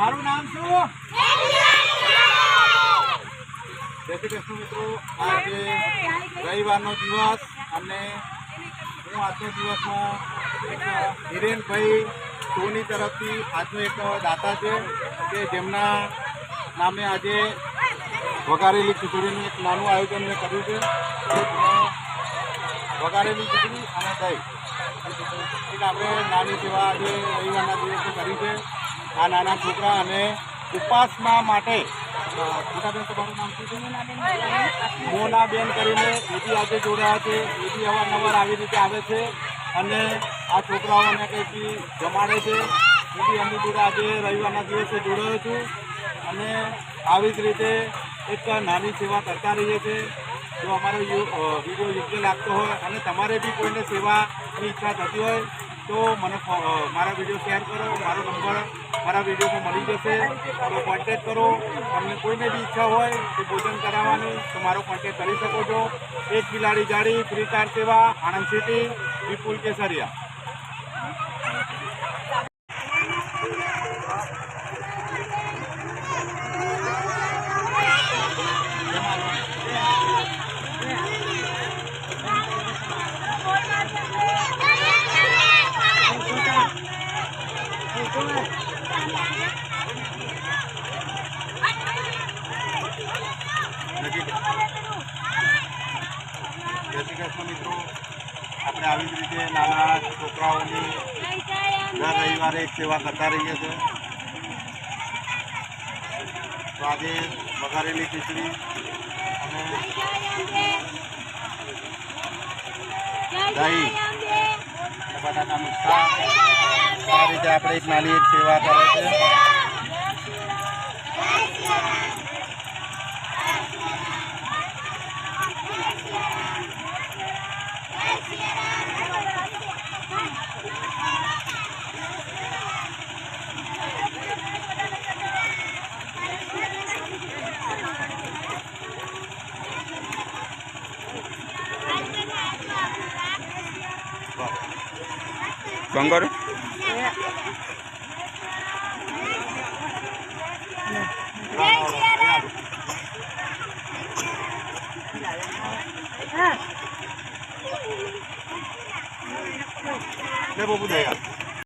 મારું નામ શું? જય શ્રી કૃષ્ણ મિત્રો, આજે રવિવારનો દિવસ અને હું આજનો દિવસમાં હિરેનભાઈ સોની તરફથી આજનો એક દાતા છે કે જેમના નામે આજે વઘારેલી ખીચડીનું એક નાનું આયોજન મેં કર્યું છે. વઘારેલી ખીચડી અને દહીં એક આપણે નાની સેવા આજે રવિવારના દિવસે કરી છે. આ નાના છોકરા અને ઉપાસના માટે મોટાબેન, તમારું નામ શું છે? મોનાબેન કરીને એ બી આજે જોડાયા છે. એ બી અવારનવાર આવી રીતે આવે છે અને આ છોકરાઓને કંઈક જમાડે છે. હું બી એમની જોડે આજે રવિવારના દિવસે જોડાયો છું અને આવી જ રીતે એક નાની સેવા કરતા રહીએ છીએ. જો અમારો વિડીયો યોગ્ય લાગતો હોય અને તમારે બી કોઈને સેવાની ઈચ્છા થતી હોય તો મને મારા વિડીયો શેર કરો. મારો નંબર મારા વિડીયોમાં મળી જશે, તો કોન્ટેક્ટ કરો. તમને કોઈને બી ઈચ્છા હોય કે ભોજન કરાવવાની તો મારો કોન્ટેક્ટ કરી શકો છો. એક બિલાડી જાળી ફ્રી કાર સેવા, આણંદ સિટી, વિપુલ કેસરિયા. જય શ્રી કૃષ્ણ મિત્રો, આપણે આવી જ રીતે નાના છોકરાઓની દર રવિવારે એક સેવા કરતા રહીએ છીએ. તો આજે વઘારેલી ખીચડી અને દહીં બટાકાનું શાક, આ રીતે આપણે એક નાની એક સેવા કરે છે. બંગર